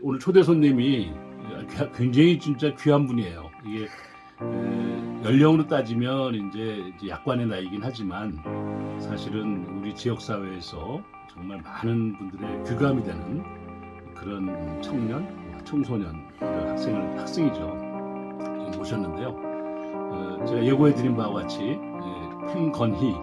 오늘 초대 손님이 굉장히 진짜 귀한 분이에요. 이게 연령으로 따지면 이제 약관의 나이긴 하지만 사실은 우리 지역 사회에서 정말 많은 분들의 귀감이 되는 그런 청년, 청소년, 학생이죠. 지금 모셨는데요. 제가 예고해드린 바와 같이 팽건희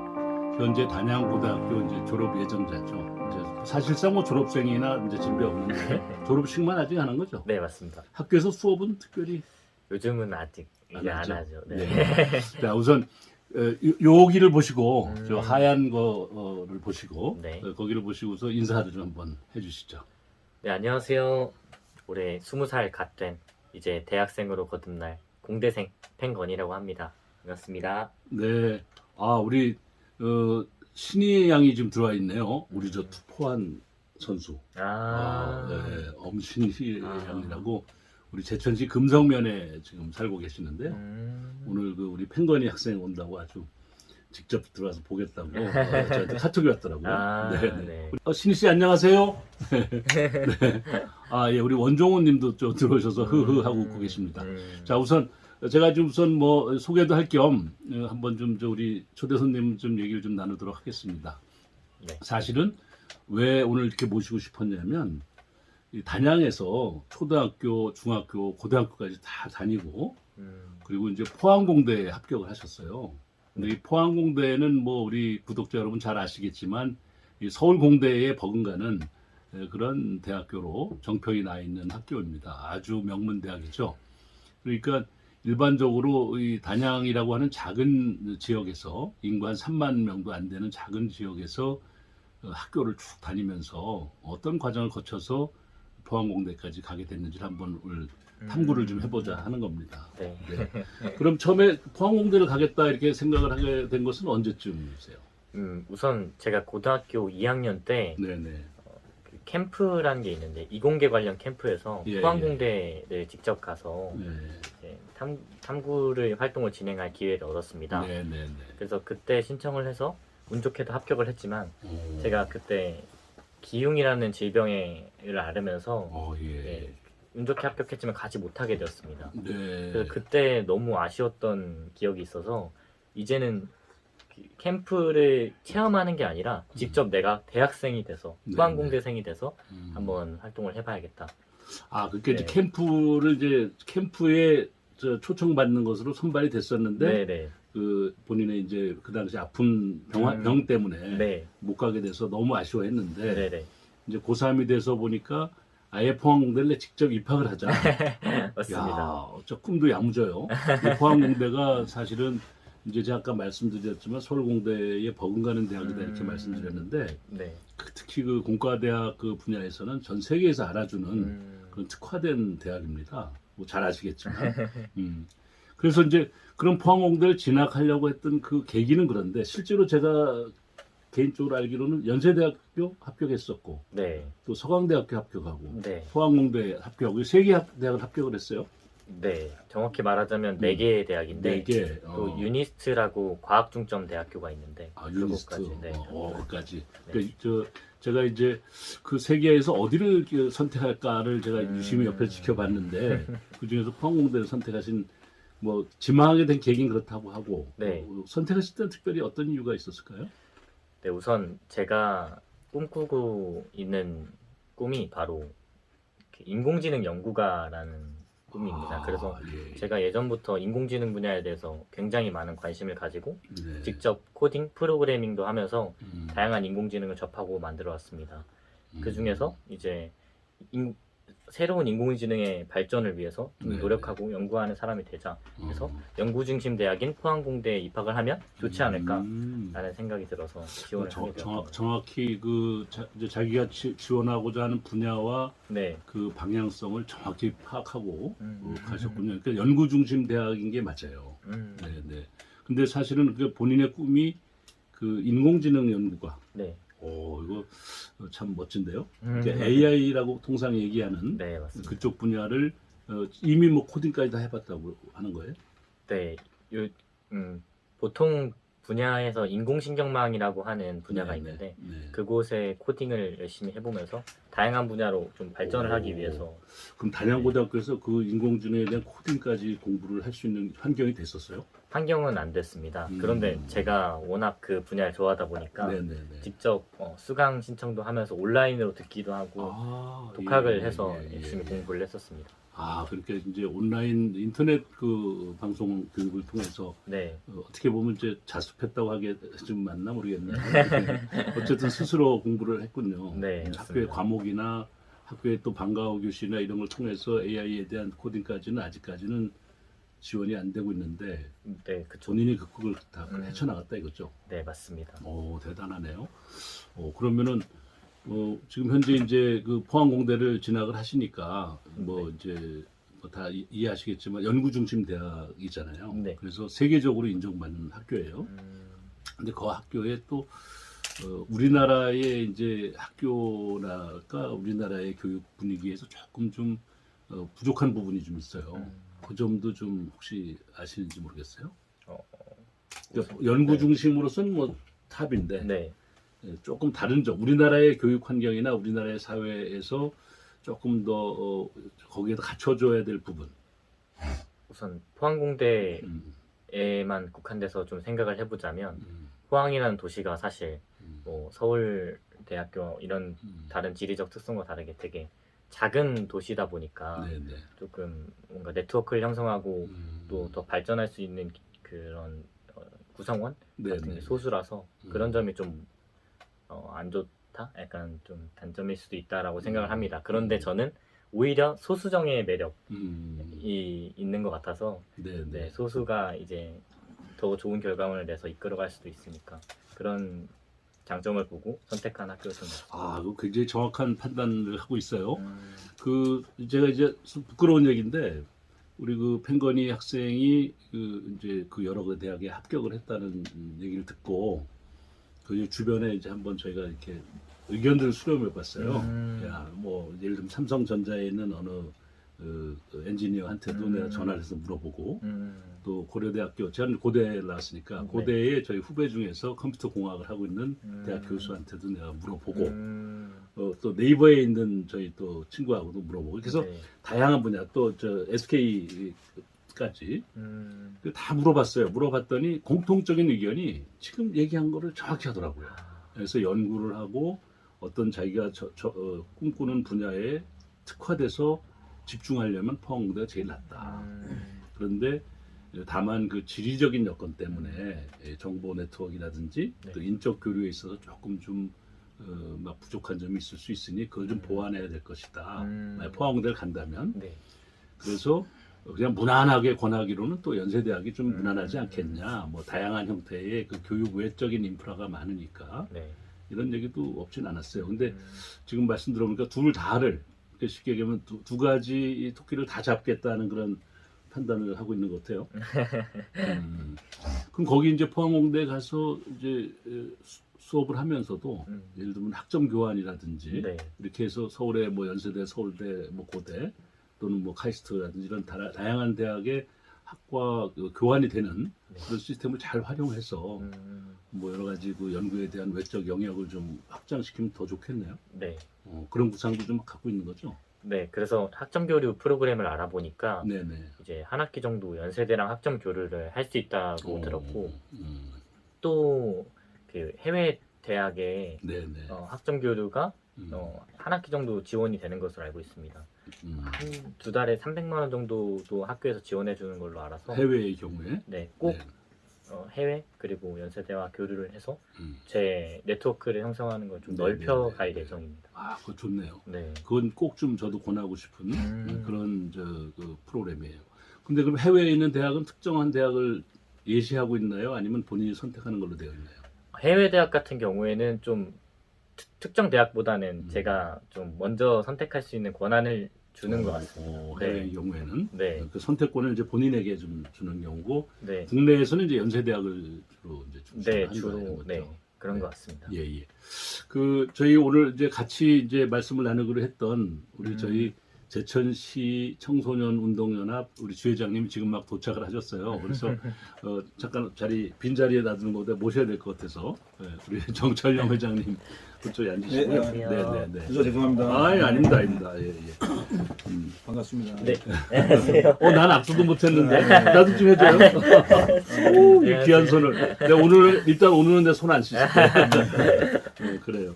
현재 단양고등학교 이제 졸업 예정자죠. 이제 사실상 뭐 졸업생이나 이제 진배 없는데 졸업식만 아직 안 한 거죠. 네, 맞습니다. 학교에서 수업은 특별히 요즘은 아직 이제 안 하죠. 네. 네. 자, 우선 여기를 보시고 저 하얀 거를 보시고 네. 거기를 보시고서 인사를 좀 한번 해주시죠. 네, 안녕하세요. 올해 20살 갓 된 이제 대학생으로 거듭날 공대생 팽건이라고 합니다. 반갑습니다. 네. 아, 우리 신희 양이 지금 들어와 있네요. 우리 저 투포한 선수. 네. 엄신희 양이라고 우리 제천시 금성면에 지금 살고 계시는데요. 오늘 그 우리 팽건이 학생 온다고 아주 직접 들어와서 보겠다고 저한테 카톡이 왔더라고요. 네. 신희 씨 안녕하세요. 네. 아, 예, 우리 원종훈 님도 좀 들어오셔서 흐흐 하고 웃고 계십니다. 자, 우선 제가 좀 우선 뭐 소개도 할 겸 한번 좀 우리 초대 손님 좀 얘기를 좀 나누도록 하겠습니다. 네. 사실은 왜 오늘 이렇게 모시고 싶었냐면 이 단양에서 초등학교, 중학교, 고등학교까지 다 다니고 그리고 이제 포항공대에 합격을 하셨어요. 근데 이 포항공대는 뭐 우리 구독자 여러분 잘 아시겠지만 이 서울공대에 버금가는 그런 대학교로 정평이 나 있는 학교입니다. 아주 명문 대학이죠. 그러니까 일반적으로 이 단양이라고 하는 작은 지역에서 인구 한 3만 명도 안 되는 작은 지역에서 학교를 쭉 다니면서 어떤 과정을 거쳐서 포항공대까지 가게 됐는지를 한번 오늘 탐구를 좀 해보자 하는 겁니다. 네. 네. 그럼 처음에 포항공대를 가겠다 이렇게 생각을 하게 된 것은 언제쯤이세요? 우선 제가 고등학교 2학년 때 네네. 그 캠프라는 게 있는데 이공계 관련 캠프에서 예, 포항공대를 직접 가서 네. 이제 탐구를 활동을 진행할 기회를 얻었습니다. 네네네. 그래서 그때 신청을 해서 운 좋게도 합격을 했지만 오. 제가 그때 기흉이라는 질병을 앓으면서 예. 네, 운 좋게 합격했지만 가지 못하게 되었습니다. 네. 그래서 그때 너무 아쉬웠던 기억이 있어서 이제는 캠프를 체험하는 게 아니라 직접 내가 대학생이 돼서 네, 포항공대생이 돼서 한번 활동을 해봐야겠다. 아, 그렇게 이제 네. 캠프에 초청받는 것으로 선발이 됐었는데 네네. 그 본인의 이제 그 당시 아픈 병 때문에 네. 못 가게 돼서 너무 아쉬워했는데 네네. 이제 고3이 돼서 보니까 아예 포항공대에 직접 입학을 하자. 맞습니다. 야, 저 꿈도 야무져요. 이 포항공대가 사실은 이제 제가 아까 말씀드렸지만 서울공대에 버금가는 대학이다 이렇게 말씀드렸는데 네. 특히 그 공과대학 그 분야에서는 전 세계에서 알아주는 그런 특화된 대학입니다. 뭐 잘 아시겠지만. 그래서 이제 그런 포항공대를 진학하려고 했던 그 계기는 그런데 실제로 제가 개인적으로 알기로는 연세대학교 합격했었고 네. 또 서강대학교 합격하고 네. 포항공대 합격하고 세 개 대학을 합격을 했어요. 네. 정확히 말하자면 4개의 대학인데 네 개. 또 유니스트라고 과학중점 대학교가 있는데 유니스트. 그거까지. 네. 그까지. 네. 그러니까 제가 이제 그 세 개에서 어디를 선택할까를 제가 유심히 옆에서 지켜봤는데 그 중에서 포항공대를 선택하신 뭐 지망하게 된 계기는 그렇다고 하고 네. 선택하실 때는 특별히 어떤 이유가 있었을까요? 네, 우선 제가 꿈꾸고 있는 꿈이 바로 인공지능 연구가라는 꿈입니다. 그래서 예. 제가 예전부터 인공지능 분야에 대해서 굉장히 많은 관심을 가지고 네. 직접 코딩, 프로그래밍도 하면서 다양한 인공지능을 접하고 만들어 왔습니다. 그 중에서 이제 새로운 인공지능의 발전을 위해서 좀 네. 노력하고 연구하는 사람이 되자. 그래서 연구 중심 대학인 포항공대에 입학을 하면 좋지 않을까라는 생각이 들어서 지원을 하게 되었습니다. 정확히 이제 자기가 지원하고자 하는 분야와 네, 그 방향성을 정확히 파악하고 가셨군요. 그러니까 연구 중심 대학인 게 맞아요. 네, 네. 근데 사실은 그 본인의 꿈이 그 인공지능 연구가. 네, 이거 참 멋진데요. 그러니까 AI라고 통상 얘기하는 네, 맞습니다. 그쪽 분야를 이미 뭐 코딩까지 다 해봤다고 하는 거예요? 네, 보통 분야에서 인공신경망이라고 하는 분야가 네, 있는데 네. 그곳에 코딩을 열심히 해보면서 다양한 분야로 좀 발전을 오. 하기 위해서 그럼 단양고등학교에서 그 인공지능에 대한 코딩까지 공부를 할 수 있는 환경이 됐었어요? 환경은 안 됐습니다. 그런데 제가 워낙 그 분야를 좋아하다 보니까 네네네. 직접 수강 신청도 하면서 온라인으로 듣기도 하고 아, 독학을 예, 해서 예, 예, 열심히 예. 공부를 했었습니다. 아, 그러니까 이제 온라인 인터넷 그 방송 교육을 통해서 네, 어떻게 보면 이제 자습했다고 하게 좀 맞나 모르겠네요. 어쨌든 스스로 공부를 했군요. 네, 학교의 맞습니다. 과목이나 학교의 또 방과후 교실이나 이런 걸 통해서 AI에 대한 코딩까지는 아직까지는 지원이 안 되고 있는데 네, 그쵸. 본인이 그걸 다 헤쳐나갔다 이거죠. 네, 맞습니다. 오, 대단하네요. 그러면은 지금 현재 이제 그 포항공대를 진학을 하시니까 뭐 이제 뭐 다 이해하시겠지만 연구 중심 대학이잖아요. 네. 그래서 세계적으로 인정받는 학교예요. 근데 그 학교에 또 우리나라의 이제 학교랄까 우리나라의 교육 분위기에서 조금 좀 부족한 부분이 좀 있어요. 그 점도 좀 혹시 아시는지 모르겠어요. 그러니까 연구 중심으로서는 뭐 탑인데 네, 조금 다른 점, 우리나라의 교육 환경이나 우리나라의 사회에서 조금 더 거기에다 갖춰줘야 될 부분. 우선 포항공대에만 음, 국한돼서 좀 생각을 해보자면 음, 포항이라는 도시가 사실 음, 뭐 서울대학교 이런 다른 지리적 특성과 다르게 되게 작은 도시다 보니까 네네. 조금 뭔가 네트워크를 형성하고 음, 또 더 발전할 수 있는 그런 구성원 같은 네네. 게 소수라서 그런 점이 좀 안 좋다? 약간 좀 단점일 수도 있다라고 생각을 합니다. 그런데 저는 오히려 소수정예의 매력이 있는 것 같아서 네네. 네, 소수가 이제 더 좋은 결과물을 내서 이끌어갈 수도 있으니까 그런 장점을 보고 선택한 학교였습니다. 아, 그 굉장히 정확한 판단을 하고 있어요. 그 제가 이제 좀 부끄러운 얘기인데 우리 그 팽건이 학생이 그 이제 그 여러 그 대학에 합격을 했다는 얘기를 듣고 그 주변에 이제 한번 저희가 이렇게 의견들을 수렴해 봤어요. 야, 뭐 예를 들면 삼성전자에 있는 어느 그 엔지니어한테도 내가 전화를 해서 물어보고 또 고려대학교 제가 고대에 나왔으니까 네. 고대에 저희 후배 중에서 컴퓨터 공학을 하고 있는 대학 교수한테도 내가 물어보고 또 네이버에 있는 저희 또 친구하고도 물어보고 그래서 네. 다양한 분야 또 저 SK까지 다 물어봤어요. 물어봤더니 공통적인 의견이 지금 얘기한 거를 정확히 하더라고요. 그래서 연구를 하고 어떤 자기가 꿈꾸는 분야에 특화돼서 집중하려면 포항공대가 제일 낫다. 그런데 다만 그 지리적인 여건 때문에 정보 네트워크라든지 네. 또 인적 교류에 있어서 조금 좀 막 부족한 점이 있을 수 있으니 그걸 좀 보완해야 될 것이다. 만약 포항공대를 간다면 네. 그래서 그냥 무난하게 권하기로는 또 연세대학이 좀 무난하지 않겠냐. 뭐 다양한 형태의 그 교육 외적인 인프라가 많으니까 네. 이런 얘기도 없진 않았어요. 근데 지금 말씀 들어보니까 둘 다를 쉽게 얘기하면 두 가지 이 토끼를 다 잡겠다는 그런 판단을 하고 있는 것 같아요. 그럼 거기 이제 포항공대 가서 이제 수업을 하면서도 예를 들면 학점 교환이라든지 네. 이렇게 해서 서울의 뭐 연세대, 서울대, 뭐 고대 또는 뭐 카이스트라든지 이런 다양한 대학의 학과 교환이 되는 그런 시스템을 잘 활용해서 뭐 여러 가지 그 연구에 대한 외적 영역을 좀 확장시키면 더 좋겠네요. 네. 그런 구상도 좀 갖고 있는 거죠. 네, 그래서 학점 교류 프로그램을 알아보니까 네네. 이제 한 학기 정도 연세대랑 학점 교류를 할 수 있다고 들었고 또 그 해외 대학에 네네. 학점 교류가 한 학기 정도 지원이 되는 것으로 알고 있습니다. 한 두 달에 300만 원 정도도 학교에서 지원해 주는 걸로 알아서 해외의 경우에 네, 꼭 네. 해외 그리고 연세대와 교류를 해서 음. 제 네트워크를 형성하는 걸 좀 네, 넓혀 네, 갈 네. 예정입니다. 아, 그거 좋네요. 네. 그건 꼭 좀 저도 권하고 싶은 그런 그 프로그램이에요. 근데 그럼 해외에 있는 대학은 특정한 대학을 예시하고 있나요? 아니면 본인이 선택하는 걸로 되어 있나요? 해외 대학 같은 경우에는 좀 특정 대학보다는 제가 좀 먼저 선택할 수 있는 권한을 주는 것 같습니다. 해외의 경우에는 네. 그 선택권을 이제 본인에게 좀 주는 경우고 네. 국내에서는 이제 연세대학을 주로 이제 네, 중심으로 주로 하는 거죠. 네, 그런 네. 것 같습니다. 예, 예. 그 저희 오늘 이제 같이 이제 말씀을 나누기로 했던 우리 저희 제천시 청소년 운동연합 우리 주회장님이 지금 막 도착을 하셨어요. 그래서 잠깐 빈 자리에 놔두는 것보다 모셔야 될 것 같아서 우리 정철영 회장님 그쪽에 앉으시고요. 안녕하세요. 네네네. 그래서 죄송합니다. 아닙니다. 예. 반갑습니다. 네. 안녕하세요. 난 악수도 못했는데 나도 좀 해줘요. 오, 이 귀한 손을. 내가 오늘은 내 손 안 씻을 거야. 네, 그래요.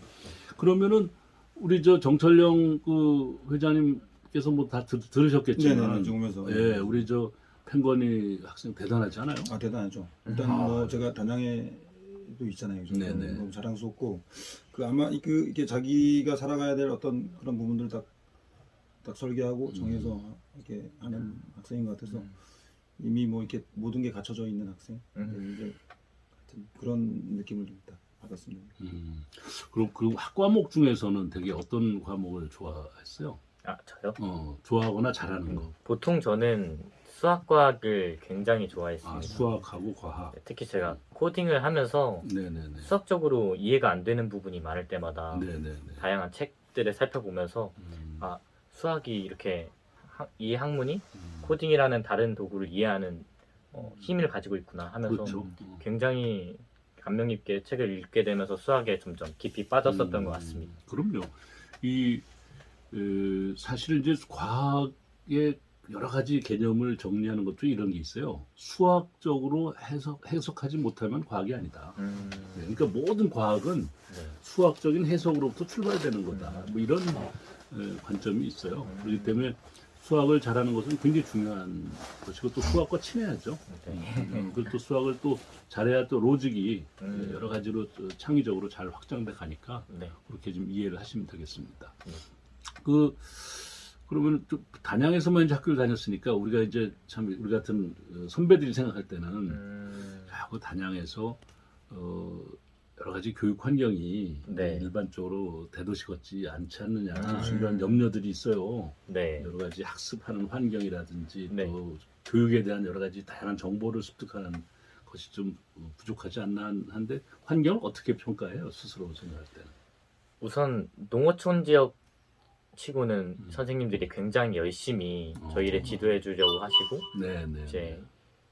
그러면은 우리 저 정철영 그 회장님께서 뭐 다 들으셨겠지만, 네네, 죽으면서. 예, 우리 저 팽건이 학생 대단하지 않아요? 아, 대단하죠. 일단 뭐 제가 단양에도 있잖아요. 그래서 네네. 너무 자랑스럽고 아마 이게 자기가 살아가야 될 어떤 그런 부분들을 딱 설계하고 정해서 이렇게 하는 학생인 것 같아서 이미 뭐 이렇게 모든 게 갖춰져 있는 학생. 이제 하여튼 그런 느낌을 좀 딱 받았습니다. 그럼 그 학과목 중에서는 되게 어떤 과목을 좋아했어요? 아, 저요? 좋아하거나 잘하는 거. 보통 저는 수학과학을 굉장히 좋아했습니다. 수학하고 과학. 특히 제가 코딩을 하면서 네네네. 수학적으로 이해가 안 되는 부분이 많을 때마다 네네네. 다양한 책들을 살펴보면서 아, 수학이 이렇게 이 학문이 코딩이라는 다른 도구를 이해하는 힘을 가지고 있구나 하면서 그렇죠. 굉장히 감명 깊게 책을 읽게 되면서 수학에 점점 깊이 빠졌었던 것 같습니다. 그럼요. 사실 이제 과학의 여러 가지 개념을 정리하는 것도 이런 게 있어요. 수학적으로 해석하지 못하면 과학이 아니다. 그러니까 모든 과학은 네. 수학적인 해석으로부터 출발되는 거다. 뭐 이런 관점이 있어요. 그렇기 때문에 수학을 잘하는 것은 굉장히 중요한 것이고 또 수학과 친해야죠. 네. 그리고 또 수학을 또 잘해야 또 로직이 여러 가지로 창의적으로 잘 확장돼 가니까 네. 그렇게 좀 이해를 하시면 되겠습니다. 네. 그러면 또 단양에서만 이제 학교를 다녔으니까 우리가 이제 참 우리 같은 선배들이 생각할 때는 그 단양에서 여러 가지 교육 환경이 네. 일반적으로 대도시 같지 않지 않느냐 음. 이런 염려들이 있어요. 네. 여러 가지 학습하는 환경이라든지 네. 또 교육에 대한 여러 가지 다양한 정보를 습득하는 것이 좀 부족하지 않나 한데 환경을 어떻게 평가해요 스스로 생각할 때는? 우선 농어촌 지역 치고는 선생님들이 굉장히 열심히 저희를 지도해 주려고 하시고 네네. 이제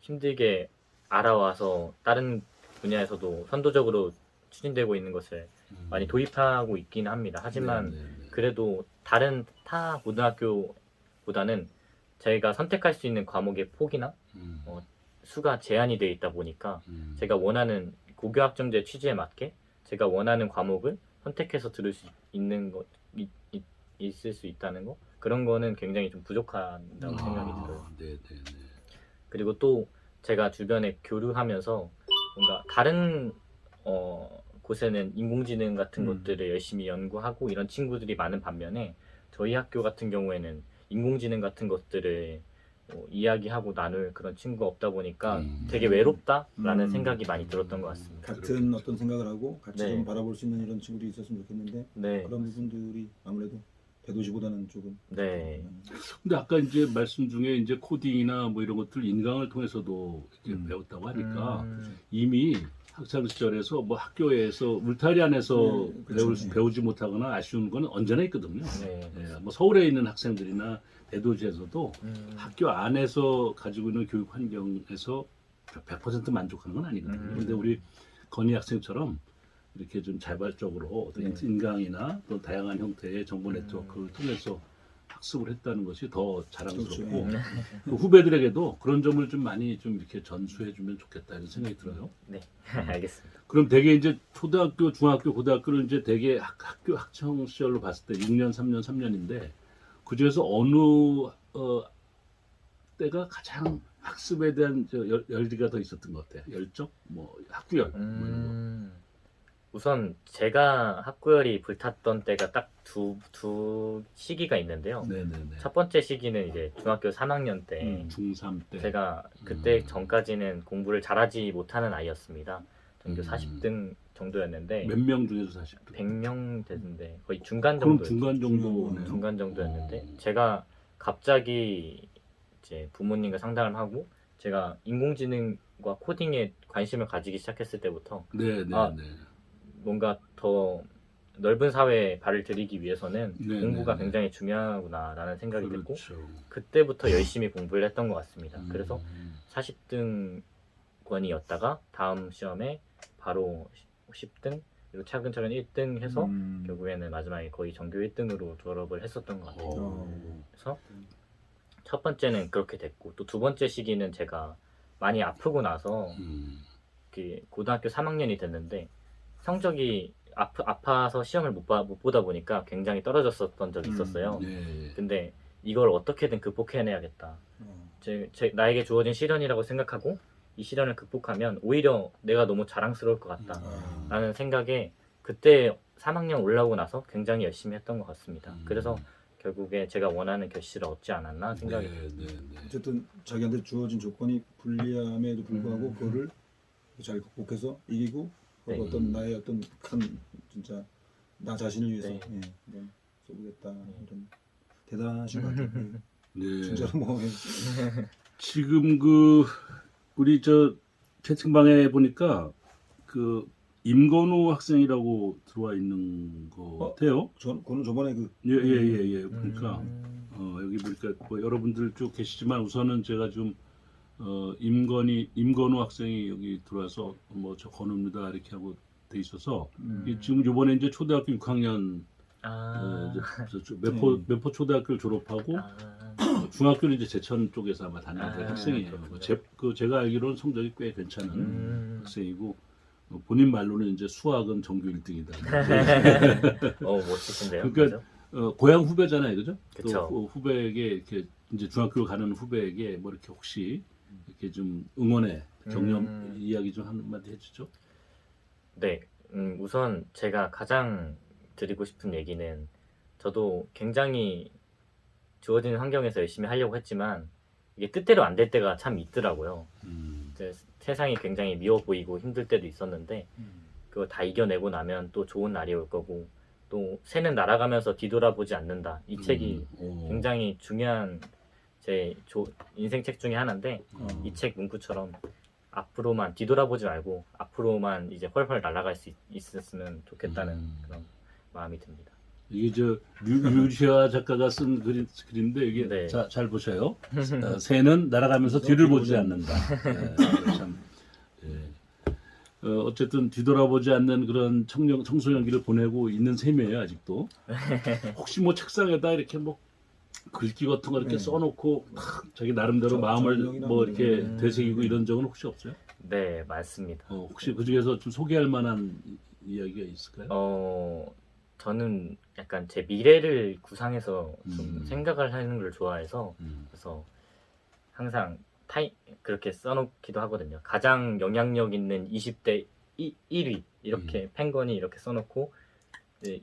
힘들게 알아와서 다른 분야에서도 선도적으로 추진되고 있는 것을 많이 도입하고 있긴 합니다. 하지만 그래도 다른 타 고등학교보다는 저희가 선택할 수 있는 과목의 폭이나 수가 제한이 되어 있다 보니까 제가 원하는 고교학점제 취지에 맞게 제가 원하는 과목을 선택해서 들을 수 있는 것 있을 수 있다는 거 그런 거는 굉장히 좀 부족하다고 생각이 들어요. 네네네. 그리고 또 제가 주변에 교류하면서 뭔가 다른 곳에는 인공지능 같은 것들을 열심히 연구하고 이런 친구들이 많은 반면에 저희 학교 같은 경우에는 인공지능 같은 것들을 이야기하고 나눌 그런 친구가 없다 보니까 되게 외롭다라는 생각이 많이 들었던 것 같습니다. 같은 어떤 생각을 하고 같이 네. 좀 바라볼 수 있는 이런 친구들이 있었으면 좋겠는데 네, 그런 부분들이 아무래도 대도시보다는 조금 네, 근데 아까 이제 말씀 중에 이제 코딩이나 뭐 이런 것들 인강을 통해서도 이렇게 배웠다고 하니까 이미 학창 시절에서 뭐 학교에서 울타리 안에서 그렇죠. 배우지 못하거나 아쉬운 건 언제나 있거든요. 네, 뭐 서울에 있는 학생들이나 대도시에서도 학교 안에서 가지고 있는 교육 환경에서 100% 만족하는 건 아니거든요. 그런데 우리 건희 학생처럼 이렇게 좀 자발적으로 어떤 인강이나 또 다양한 형태의 정보 네트워크를 통해서 학습을 했다는 것이 더 자랑스럽고 그렇죠. 그 후배들에게도 그런 점을 좀 많이 좀 이렇게 전수해주면 좋겠다 이런 생각이 들어요. 네, 알겠습니다. 그럼 대개 이제 초등학교, 중학교, 고등학교를 이제 대개 학교 학창 시절로 봤을 때 6년, 3년, 3년인데 그 중에서 어느 때가 가장 학습에 대한 열기가 더 있었던 것 같아요. 열정, 뭐 학구열, 뭐 이런 거. 우선 제가 학구열이 불탔던 때가 딱 두 시기가 있는데요. 네네네. 첫 번째 시기는 이제 중학교 3학년 때 중3 때. 제가 그때 전까지는 공부를 잘하지 못하는 아이였습니다. 전교 40등 정도였는데 몇 명 중에서 40등? 100명 됐는데 거의 중간 그럼 정도 중간 정도네요. 중간 정도였는데 제가 갑자기 이제 부모님과 상담을 하고 제가 인공지능과 코딩에 관심을 가지기 시작했을 때부터 네네네. 뭔가 더 넓은 사회에 발을 들이기 위해서는 네, 공부가 네, 네. 굉장히 중요하구나라는 생각이 들고 그렇죠. 그때부터 열심히 공부를 했던 것 같습니다. 그래서 음. 40등권이었다가 다음 시험에 바로 10등 그리고 차근차근 1등 해서 결국에는 마지막에 거의 전교 1등으로 졸업을 했었던 것 같아요. 어. 그래서 첫 번째는 그렇게 됐고 또 두 번째 시기는 제가 많이 아프고 나서 음. 그 고등학교 3학년이 됐는데 성적이 아파서 시험을 못 보다 보니까 굉장히 떨어졌었던 적이 있었어요. 네. 근데 이걸 어떻게든 극복해내야겠다. 나에게 주어진 시련이라고 생각하고 이 시련을 극복하면 오히려 내가 너무 자랑스러울 것 같다. 라는 생각에 그때 3학년 올라오고 나서 굉장히 열심히 했던 것 같습니다. 그래서 결국에 제가 원하는 결실을 얻지 않았나 생각이 듭니다. 어쨌든 자기한테 주어진 조건이 불리함에도 불구하고 그거를 잘 극복해서 이기고 네. 어떤 나의 어떤 큰 진짜 나 자신을 위해서 네. 한번 써보겠다 이런 대단하신 것 같아요. 네. 진짜로 뭐 지금 우리 채팅방에 보니까 임건우 학생이라고 들어와 있는 것 같아요. 그는 저번에 예. 보니까 여기 보니까 뭐 여러분들 쭉 계시지만 우선은 제가 좀 임건우 학생이 여기 들어와서 뭐 저 건우입니다 이렇게 하고 돼 있어서 이게 지금 이번에 이제 초등학교 6학년 매포 초등학교를 졸업하고 중학교는 이제 제천 쪽에서 아마 다니는 학생이에요. 제가 알기로는 성적이 꽤 괜찮은 학생이고 본인 말로는 이제 수학은 전교 1등이다. 멋지신데요. 그러니까 고향 후배잖아요, 그죠? 그쵸. 또 후배에게 이렇게 이제 중학교 가는 후배에게 뭐 이렇게 혹시 이렇게 좀 응원의 격려 이야기 좀 한마디 해주죠. 네, 우선 제가 가장 드리고 싶은 얘기는 저도 굉장히 주어진 환경에서 열심히 하려고 했지만 이게 뜻대로 안 될 때가 참 있더라고요. 이제 세상이 굉장히 미워 보이고 힘들 때도 있었는데 그거 다 이겨내고 나면 또 좋은 날이 올 거고 또 새는 날아가면서 뒤돌아보지 않는다. 이 책이 굉장히 중요한 제 인생 책 중에 하나인데 이 책 문구처럼 앞으로만 뒤돌아보지 말고 앞으로만 이제 훨훨 날아갈 수 있었으면 좋겠다는 그런 마음이 듭니다. 이게 류시아 작가가 쓴 글인데 이게 네. 잘 보셔요. 새는 날아가면서 뒤를 보지 않는다. 참, 어쨌든 뒤돌아보지 않는 그런 청소년기를 보내고 있는 셈이에요 아직도. 혹시 뭐 책상에다 이렇게 뭐 글귀 같은 거 이렇게 써놓고 자기 나름대로 마음을 뭐 이렇게 되새기고 이런 적은 혹시 없어요? 네, 맞습니다. 혹시 그 중에서 좀 소개할 만한 이야기가 있을까요? 저는 약간 제 미래를 구상해서 좀 생각을 하는 걸 좋아해서 그래서 항상 그렇게 써놓기도 하거든요. 가장 영향력 있는 20대 1위 이렇게 펜건이 이렇게 써놓고 네,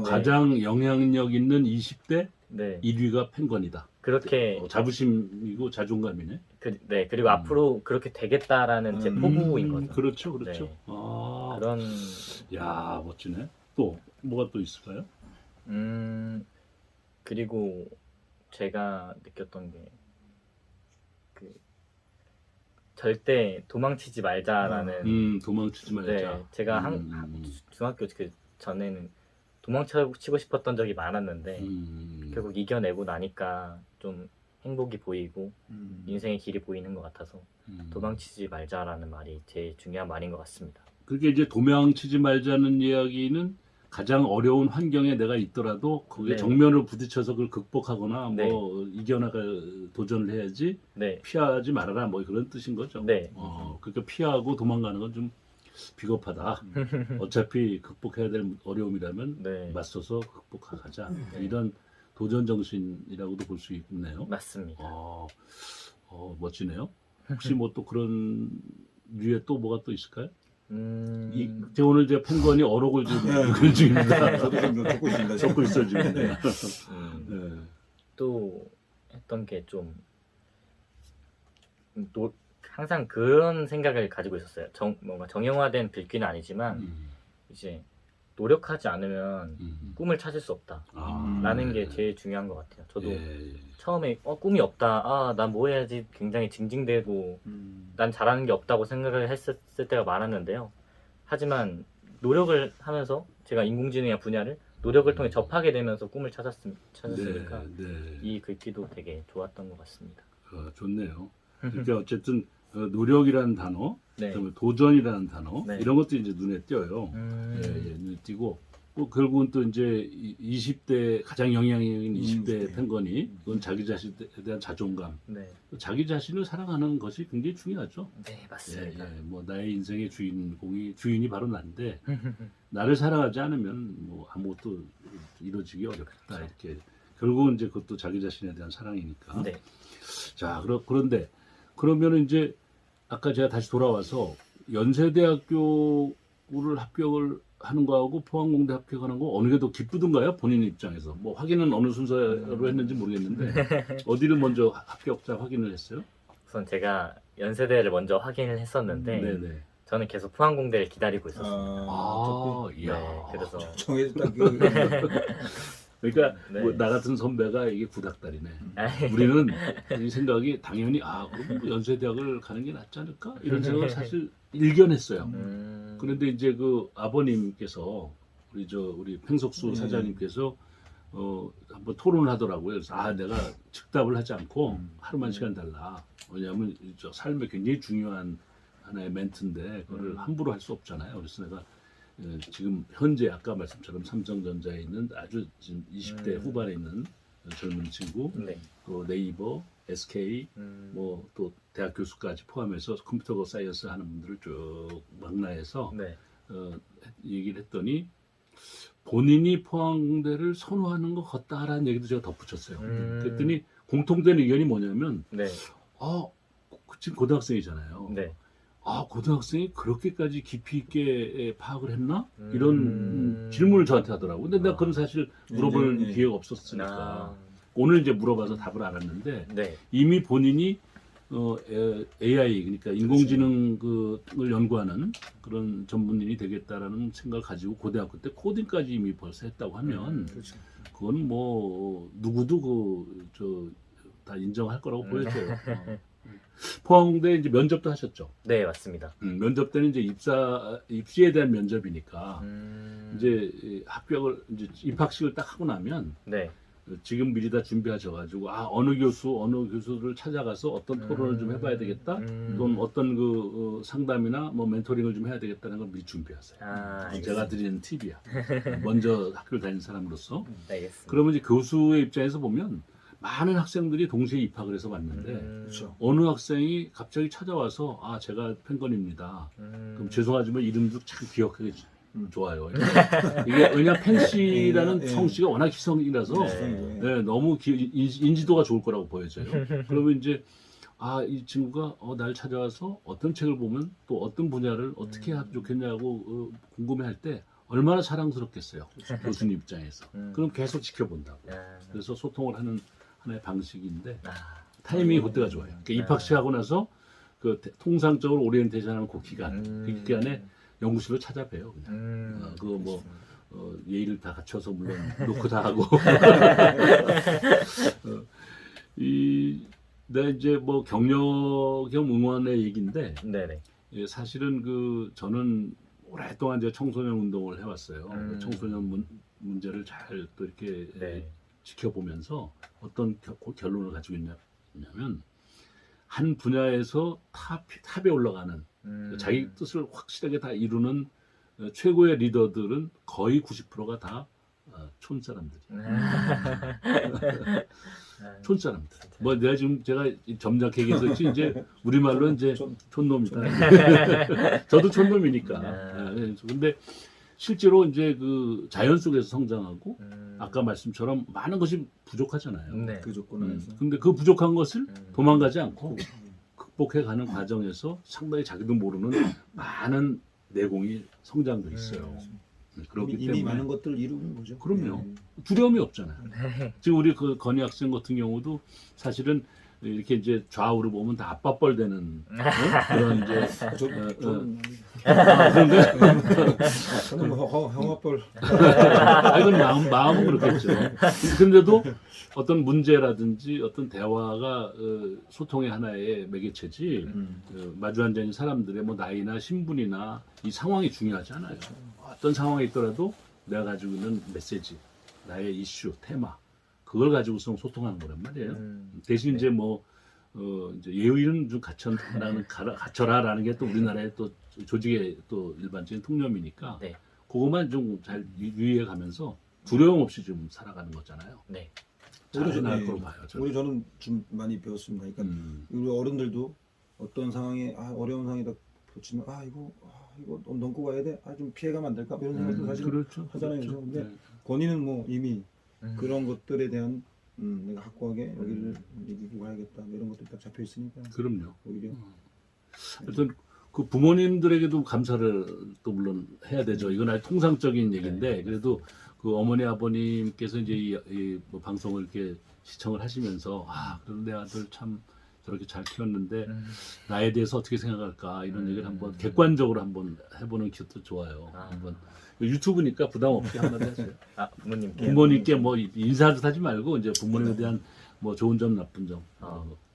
가장 영향력 있는 20대 네. 1위가 펜건이다. 그렇게 자부심이고 자존감이네. 네, 그리고 앞으로 그렇게 되겠다라는 제 포부인 거죠. 그렇죠. 네. 그런 야 멋지네. 또 뭐가 또 있을까요? 그리고 제가 느꼈던 게 절대 도망치지 말자라는 도망치지 말자. 네, 제가 중학교 전에는 도망치고 싶었던 적이 많았는데 결국 이겨내고 나니까 좀 행복이 보이고 인생의 길이 보이는 것 같아서 도망치지 말자라는 말이 제일 중요한 말인 것 같습니다. 그게 이제 도망치지 말자는 이야기는 가장 어려운 환경에 내가 있더라도 거기에 정면으로 부딪혀서 그걸 극복하거나 뭐 이겨나갈 도전을 해야지 피하지 말아라 뭐 그런 뜻인 거죠. 네. 그러니까 피하고 도망가는 건 좀 비겁하다. 어차피 극복해야 될 어려움이라면 맞서서 극복하자. 이런 도전 정신이라고도 볼 수 있네요. 맞습니다. 멋지네요. 혹시 뭐 또 그런 류에 또 뭐가 또 있을까요? 오늘 제가 펜건이 어록을 좀 글 중입니다. 저도 좀 적고 있습니다. 적고 있어 지금. 또 했던 게 좀 항상 그런 생각을 가지고 있었어요. 뭔가 정형화된 글귀는 아니지만 이제 노력하지 않으면 꿈을 찾을 수 없다라는 게 제일 중요한 것 같아요. 저도 처음에 꿈이 없다, 난 뭐 해야지 굉장히 징징대고 난 잘하는 게 없다고 생각을 했을 때가 많았는데요. 하지만 노력을 하면서 제가 인공지능의 분야를 노력을 통해 접하게 되면서 꿈을 찾았으니까 네. 이 글귀도 되게 좋았던 것 같습니다. 좋네요. 그러니까 어쨌든 노력이라는 단어, 네. 그다음에 도전이라는 단어 네. 이런 것도 이제 눈에 띄어요. 눈에 띄고 결국은 또 이제 20대 가장 영향력인 20대 탱건이 그건 자기 자신에 대한 자존감, 네. 자기 자신을 사랑하는 것이 굉장히 중요하죠. 네, 맞습니다. 뭐 나의 인생의 주인이 바로 난데 나를 사랑하지 않으면 뭐 아무것도 이루어지기 어렵다. 그렇죠. 이렇게 결국은 이제 그것도 자기 자신에 대한 사랑이니까. 네. 자, 그런데 그러면 이제 아까 제가 다시 돌아와서 연세대학교를 합격을 하는 거하고 포항공대 합격하는 거 어느 게 더 기쁘던가요? 본인 입장에서. 뭐 확인은 어느 순서로 했는지 모르겠는데 어디를 먼저 합격자 확인을 했어요? 우선 제가 연세대를 먼저 확인을 했었는데 네네. 저는 계속 포항공대를 기다리고 있었습니다. 이야. 네, 그래서 정해서 딱그 그러니까 네. 뭐 나 같은 선배가 이게 구닥다리네. 아이, 우리는 이 생각이 당연히 그럼 뭐 연세대학을 가는 게 낫지 않을까? 이런 생각을 사실 일견했어요. 그런데 이제 그 아버님께서 우리 팽석수 네. 사장님께서 한번 토론을 하더라고요. 그래서 내가 즉답을 하지 않고 하루만 시간 달라. 왜냐하면 저 삶에 굉장히 중요한 하나의 멘트인데 그거를 함부로 할 수 없잖아요. 그래서 내가 지금 현재 아까 말씀처럼 삼성전자에 있는 아주 지금 20대 후반에 있는 젊은 친구, 네. 또 네이버, SK, 뭐 또 대학 교수까지 포함해서 컴퓨터 사이언스 하는 분들을 쭉 망라해서 네. 얘기를 했더니 본인이 포항공대를 선호하는 것 같다라는 얘기도 제가 덧붙였어요. 그랬더니 공통된 의견이 뭐냐면 네. 지금 고등학생이잖아요. 네. 고등학생이 그렇게까지 깊이 있게 파악을 했나? 이런 질문을 저한테 하더라고요. 근데 내가 그건 사실 물어볼 네. 기회가 없었으니까 오늘 이제 물어봐서 답을 알았는데 네. 이미 본인이 AI 그러니까 인공지능 을 연구하는 그런 전문인이 되겠다라는 생각을 가지고 고등학교 때 코딩까지 이미 벌써 했다고 하면 그렇죠. 그건 뭐 누구도 다 인정할 거라고 보여져요. 포항대 이제 면접도 하셨죠. 네, 맞습니다. 면접 때는 이제 입시에 대한 면접이니까 이제 합격을 이제 입학식을 딱 하고 나면 네. 지금 미리 다 준비하셔가지고 어느 교수를 찾아가서 어떤 토론을 좀 해봐야 되겠다. 또는 어떤 그 상담이나 뭐 멘토링을 좀 해야 되겠다는 걸 미리 준비하세요. 제가 드리는 팁이야. 먼저 학교를 다니는 사람으로서. 알겠습니다. 그러면 이제 교수의 입장에서 보면 많은 학생들이 동시에 입학을 해서 왔는데 그렇죠. 어느 학생이 갑자기 찾아와서 제가 팬건입니다. 그럼 죄송하지만 이름도 참 기억하기 좋아요. 이게 왜냐 팬씨라는 네. 성씨가 워낙 희성이라서 네. 너무 인지도가 좋을 거라고 보여져요. 그러면 이제 이 친구가 날 찾아와서 어떤 책을 보면 또 어떤 분야를 어떻게 하면 좋겠냐고 궁금해할 때 얼마나 사랑스럽겠어요. 교수님 입장에서. 그럼 계속 지켜본다고. 그래서 소통을 하는 하나의 방식인데 타이밍이 그때가 좋아요. 그러니까 입학식하고 나서 그 통상적으로 오리엔테이션하는 그 기간, 그 기간에 연구실로 찾아봬요. 그냥 그거 뭐 예의를 다 갖춰서 물론 노크 다 하고 내가 이제 뭐 격려 겸 응원의 얘기인데 네네. 사실은 저는 오랫동안 이제 청소년 운동을 해왔어요. 청소년 문제를 잘 또 이렇게 네. 지켜보면서 어떤 결론을 가지고 있냐면 한 분야에서 탑에 올라가는 자기 뜻을 확실하게 다 이루는 최고의 리더들은 거의 90%가 다 촌사람들이. 촌사람들. 뭐 내가 지금 제가 점잖게 얘기했었지 이제 우리말로 이제 촌놈이다. 저도 촌놈이니까. 근데 실제로 이제 그 자연 속에서 성장하고 아까 말씀처럼 많은 것이 부족하잖아요. 네. 그 조건에서 근데 그 부족한 것을 도망가지 않고 극복해가는 과정에서 상당히 자기도 모르는 많은 내공이 성장도 있어요. 그렇기 이미 때문에 많은 것들을 이루는 거죠. 그럼요. 두려움이 없잖아요. 지금 우리 그 건희 학생 같은 경우도 사실은 이렇게 이제 좌우로 보면 다 아빠뻘 되는 그런 이제 저는 그런데 저는 뭐 형아뻘 이건 마음은 그렇겠죠. 그런데도 어떤 문제라든지 어떤 대화가 소통의 하나의 매개체지 마주 앉아 있는 사람들의 뭐 나이나 신분이나 이 상황이 중요하지 않아요. 어떤 상황에 있더라도 내가 가지고 있는 메시지, 나의 이슈, 테마 그걸 가지고서 소통하는 거란 말이에요. 대신 이제 뭐 이제 예의는 좀 갖춰라라는 게 또 우리나라의 또 조직의 또 일반적인 통념이니까 네. 그것만 좀 잘 유의해 가면서 두려움 없이 좀 살아가는 거잖아요. 네. 잘 나갈 거로 봐요. 우리 저는 좀 많이 배웠습니다. 그러니까 우리 어른들도 어떤 상황에 어려운 상황에다 붙이면 이거 넘고 가야 돼. 좀 피해가면 안 될까? 이런 생각도 사실 그렇죠. 하잖아요. 그렇죠. 근데 네. 권위는 뭐 이미 그런 것들에 대한 내가 확고하게 여기를 이기고 가야겠다. 뭐 이런 것들이 딱 잡혀 있으니까 그럼요. 오히려 하여튼 그 부모님들에게도 감사를 또 물론 해야 되죠. 이건 아주 통상적인 얘기인데 그래도 그 어머니 아버님께서 이제 뭐 방송을 이렇게 시청을 하시면서 그래도 내 아들 참 저렇게 잘 키웠는데 나에 대해서 어떻게 생각할까 이런 얘기를 한번 객관적으로 한번 해보는 것도 좋아요. 한번 유튜브니까 부담 없이 한번 하세요. 부모님께 뭐 인사도 하지 말고 이제 부모님에 대한 뭐 좋은 점 나쁜 점.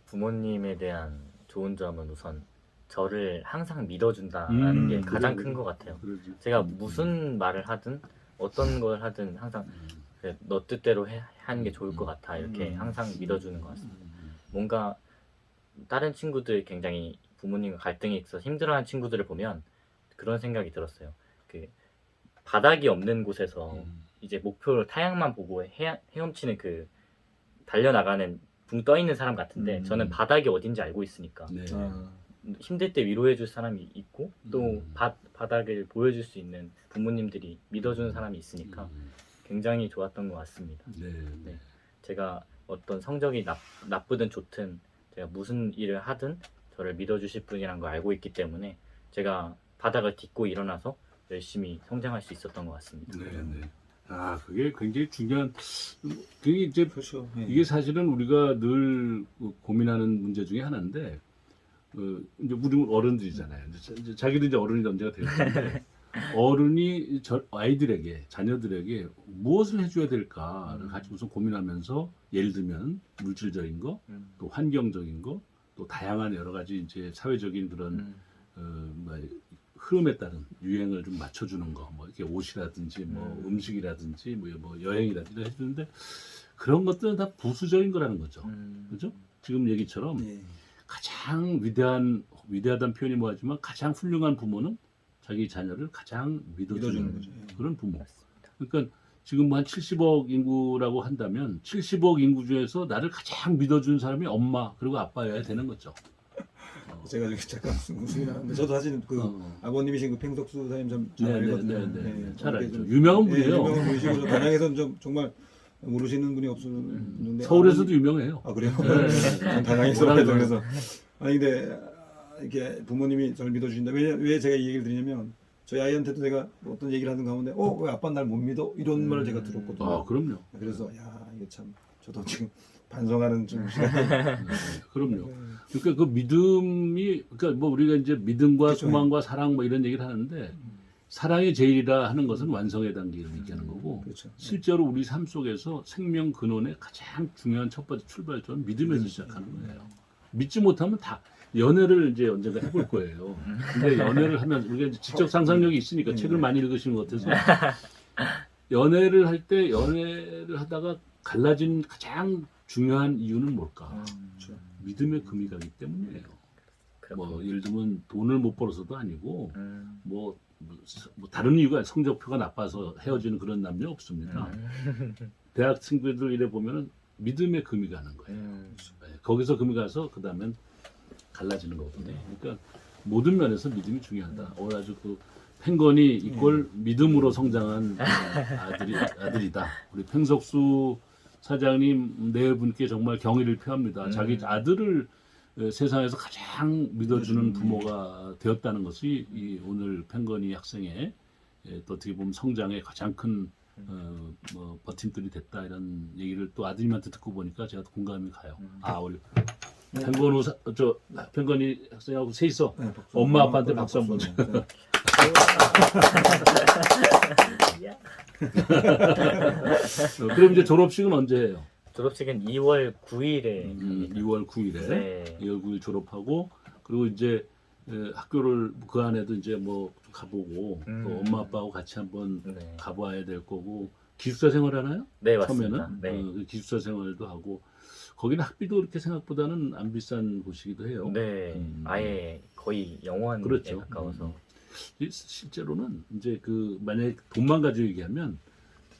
부모님에 대한 좋은 점은 우선 저를 항상 믿어준다라는 게 가장 큰 것 같아요. 그러지. 제가 무슨 말을 하든 어떤 걸 하든 항상 그래, 너 뜻대로 하는 게 좋을 것 같아 이렇게 항상 믿어주는 것 같습니다. 뭔가 다른 친구들 굉장히 부모님과 갈등이 있어서 힘들어하는 친구들을 보면 그런 생각이 들었어요. 그 바닥이 없는 곳에서 이제 목표를 타양만 보고 헤엄치는 그 달려나가는 붕 떠 있는 사람 같은데 저는 바닥이 어딘지 알고 있으니까 네. 힘들 때 위로해줄 사람이 있고 또 바닥을 보여줄 수 있는 부모님들이 믿어주는 사람이 있으니까 굉장히 좋았던 것 같습니다. 네. 제가 어떤 성적이 나쁘든 좋든 제가 무슨 일을 하든 저를 믿어주실 분이란 걸 알고 있기 때문에 제가 바닥을 딛고 일어나서 열심히 성장할 수 있었던 것 같습니다. 네. 그게 굉장히 중요한. 그게 이제 그렇죠. 네. 이게 사실은 우리가 늘 고민하는 문제 중에 하나인데, 이제 우리 어른들이잖아요. 이제 자기도 이제 어른이 언제가 될 텐데, 어른이 아이들에게, 자녀들에게 무엇을 해줘야 될까를 가지고서 고민하면서, 예를 들면 물질적인 거, 또 환경적인 거, 또 다양한 여러 가지 이제 사회적인 그런 흐름에 따른 유행을 좀 맞춰주는 거, 뭐 이렇게 옷이라든지, 뭐 음식이라든지, 뭐 여행이라든지 해주는데 그런 것들은 다 부수적인 거라는 거죠. 그죠? 지금 얘기처럼 가장 위대하다는 표현이 뭐하지만 가장 훌륭한 부모는 자기 자녀를 가장 믿어주는 거죠. 그런 부모. 그러니까 지금 뭐 한 70억 인구라고 한다면 70억 인구 중에서 나를 가장 믿어주는 사람이 엄마 그리고 아빠여야 되는 거죠. 제가 저기 잠깐 웃음이 나는데 저도 사실 아버님이신 그 팽석수 사님 잘 알거든요. 잘 알죠. 유명한 분이에요. 유명한 분이시고 단양에서는 좀 정말 모르시는 분이 없었는데 서울에서도 유명해요. 그래요? 단양에서 그래서 근데 이렇게 부모님이 저를 믿어주신다. 왜 제가 이 얘기를 드리냐면 저희 아이한테도 제가 어떤 얘기를 하는 가운데 왜 아빠는 날 못 믿어? 이런 말을 제가 들었거든요. 그럼요. 그래서 이게 참 저도 지금 반성하는 좀 시간. 그럼요. 그러니까 그 믿음이 그러니까 뭐 우리가 이제 믿음과 그렇죠. 소망과 사랑 뭐 이런 얘기를 하는데 사랑이 제일이라 하는 것은 완성의 단계를 얘기하는 거고 그렇죠. 실제로 우리 삶 속에서 생명 근원의 가장 중요한 첫 번째 출발점은 믿음에서 시작하는 거예요. 믿지 못하면 다 연애를 이제 언젠가 해볼 거예요. 근데 연애를 하면 우리가 이제 지적 상상력이 있으니까 책을 많이 읽으시는 것 같아서 연애를 할 때 연애를 하다가 갈라진 가장 중요한 이유는 뭘까? 그렇죠. 믿음의 금이 가기 때문이에요. 뭐 예를 들면 돈을 못 벌어서도 아니고 뭐 다른 이유가 성적표가 나빠서 헤어지는 그런 남녀 없습니다. 대학 친구들 이래 보면은 믿음의 금이 가는 거예요. 네, 거기서 금이 가서 그 다음엔 갈라지는 거거든요. 그러니까 모든 면에서 믿음이 중요하다. 오늘 아주 그 팽건이 이꼴 믿음으로 성장한 아들이다. 우리 팽석수 사장님 네 분께 정말 경의를 표합니다. 자기 아들을 세상에서 가장 믿어주는 부모가 되었다는 것이 이 오늘 팽건이 학생의 또 어떻게 보면 성장의 가장 큰 버팀돌이 됐다 이런 얘기를 또 아드님한테 듣고 보니까 제가 공감이 가요. 우리 팽건우 팽건이 학생하고 셋이서 네, 박수. 엄마 아빠한테 박수 한번 줘. 네. 그럼 이제 졸업식은 언제 해요? 졸업식은 2월 9일에 2월 9일에 네. 2월 9일 졸업하고 그리고 이제 학교를 그 안에도 이제 뭐 좀 가보고 또 엄마 아빠하고 같이 한번 네. 가봐야 될 거고 기숙사 생활 하나요? 네, 맞습니다. 처음에는 네. 그 기숙사 생활도 하고 거기는 학비도 그렇게 생각보다는 안 비싼 곳이기도 해요. 네. 아예 거의 영원에 그렇죠. 가까워서. 실제로는 이제 그 만약에 돈만 가지고 얘기하면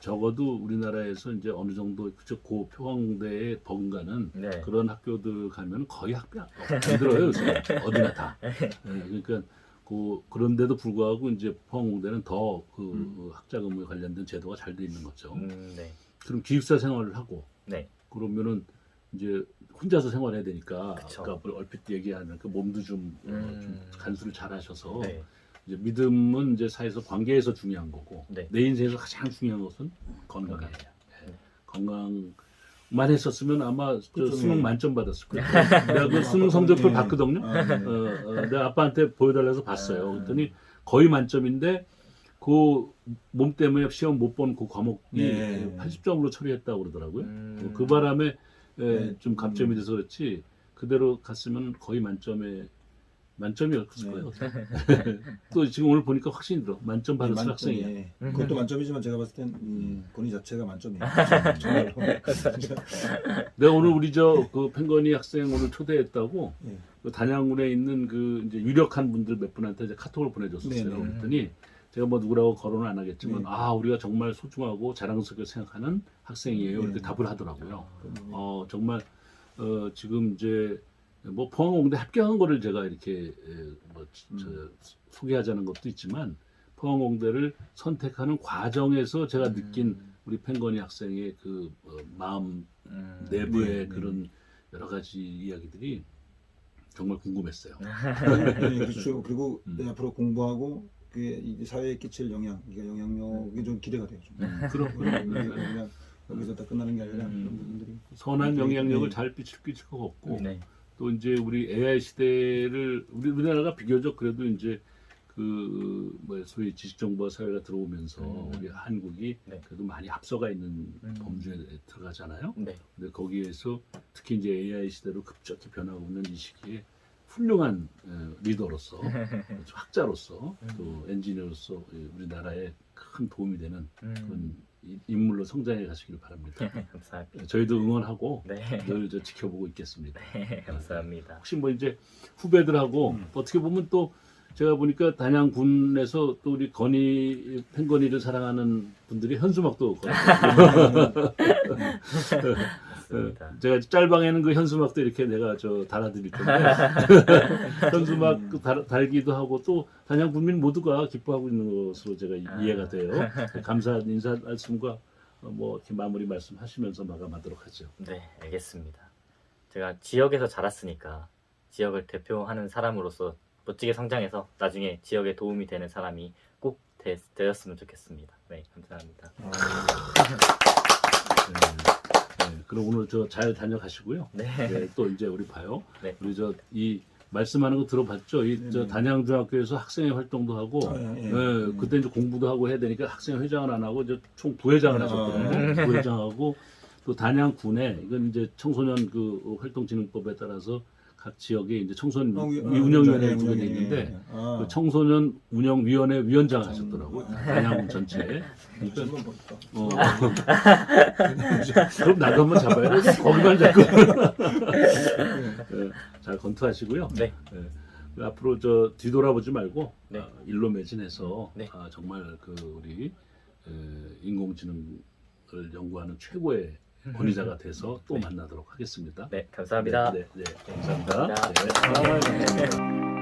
적어도 우리나라에서 이제 어느 정도 그쪽 고 표광대에 버금가는 네. 그런 학교들 가면 거의 학비 안 들어요. 요새 어디나 다. 그러니까 그런데도 불구하고 이제 포항공대는 더 그 학자 근무에 관련된 제도가 잘 돼 있는 거죠. 네. 그럼 기숙사 생활을 하고 네. 그러면은 이제 혼자서 생활해야 되니까 그쵸. 아까 얼핏 얘기하는 그 몸도 좀 간수를 잘 하셔서 네. 이제 믿음은 이제 사회에서 관계에서 중요한 거고 네. 내 인생에서 가장 중요한 것은 건강이에요. 네. 건강만 했었으면 아마 저 그렇죠. 수능 네. 만점 받았을 거예요. 내가 그 수능 성적표 네. 봤거든요. 아, 네. 내가 아빠한테 보여달라서 봤어요. 아. 그랬더니 거의 만점인데 그 몸 때문에 시험 못 본 그 과목이 네. 80점으로 처리했다고 그러더라고요. 그 바람에 네. 좀 갑점이 돼서 그렇지 그대로 갔으면 거의 만점이었을 네. 거예요. 또 지금 오늘 보니까 확신이 들어. 만점 받았을 학생이야. 예. 그것도 만점이지만 제가 봤을 땐 권위 자체가 만점이에요. 정말로. 내가 오늘 우리 그 팽건이 학생 오늘 초대했다고 예. 그 단양군에 있는 그 이제 유력한 분들 몇 분한테 이제 카톡을 보내줬었어요. 네네. 그랬더니 제가 뭐 누구라고 거론은 안 하겠지만 네. 우리가 정말 소중하고 자랑스럽게 생각하는 학생이에요. 네. 이렇게 답을 하더라고요. 네. 정말 지금 이제 뭐 포항공대 합격한 거를 제가 이렇게 소개하자는 것도 있지만 포항공대를 선택하는 과정에서 제가 느낀 우리 팽건이 학생의 그 마음 내부의 네, 네. 그런 여러 가지 이야기들이 정말 궁금했어요. 네, 그렇죠. 그리고 앞으로 공부하고 그게 이 사회에 끼칠 영향, 그러니까 영향력이 좀 기대가 돼요. 좀. 그럼 그냥 여기서 다 끝나는 게 아니라 그런 부분들이 선한 영향력을 네. 잘 끼칠 것 같고 네. 또 이제 우리 AI 시대를 우리나라가 비교적 그래도 이제 그 소위 지식정보 사회가 들어오면서 우리 한국이 네. 그래도 많이 앞서가 있는 범주에 들어가잖아요. 네. 근데 거기에서 특히 이제 AI 시대로 급격히 변하고 있는 이 시기에 훌륭한 리더로서 학자로서 또 엔지니어로서 우리나라에 큰 도움이 되는 그런 인물로 성장해 가시길 바랍니다. 감사합니다. 저희도 응원하고 네. 늘 지켜보고 있겠습니다. 네, 감사합니다. 혹시 뭐 이제 후배들하고 어떻게 보면 또 제가 보니까 단양군에서 또 우리 팽건이를 사랑하는 분들이 현수막도 걸었어요. 맞습니다. 제가 짤방에는 그 현수막도 이렇게 내가 달아드릴 텐데 현수막 달기도 하고 또 단양 군민 모두가 기뻐하고 있는 것으로 제가 이해가 돼요. 감사 인사 말씀과 뭐 이렇게 마무리 말씀하시면서 마감하도록 하죠. 네, 알겠습니다. 제가 지역에서 자랐으니까 지역을 대표하는 사람으로서 멋지게 성장해서 나중에 지역에 도움이 되는 사람이 꼭 되었으면 좋겠습니다. 네, 감사합니다. 네, 그럼 오늘 잘 다녀가시고요. 네. 네, 또 이제 우리 봐요. 네. 우리 이 말씀하는 거 들어봤죠? 단양중학교에서 학생회 활동도 하고, 그때 이제 공부도 하고 해야 되니까 학생회 회장을 안 하고 이제 총 부회장을 하셨거든요. 부회장하고 또 단양군에 이건 이제 청소년 그 활동진흥법에 따라서 각 지역에 이제 청소년 운영위원회 구성이 있는데 그 청소년 운영위원회 위원장 하셨더라고요. 단양군 전체에. 그러니까 그럼 나도 한번 잡아야 돼. 거기만 잡고. 네, 잘 검토하시고요. 네. 네. 앞으로 뒤돌아보지 말고 네. 일로 매진해서 네. 정말 그 우리 인공지능을 연구하는 최고의 권위자가 돼서 또 만나도록 하겠습니다. 네, 감사합니다. 네, 감사합니다. 감사합니다. 네.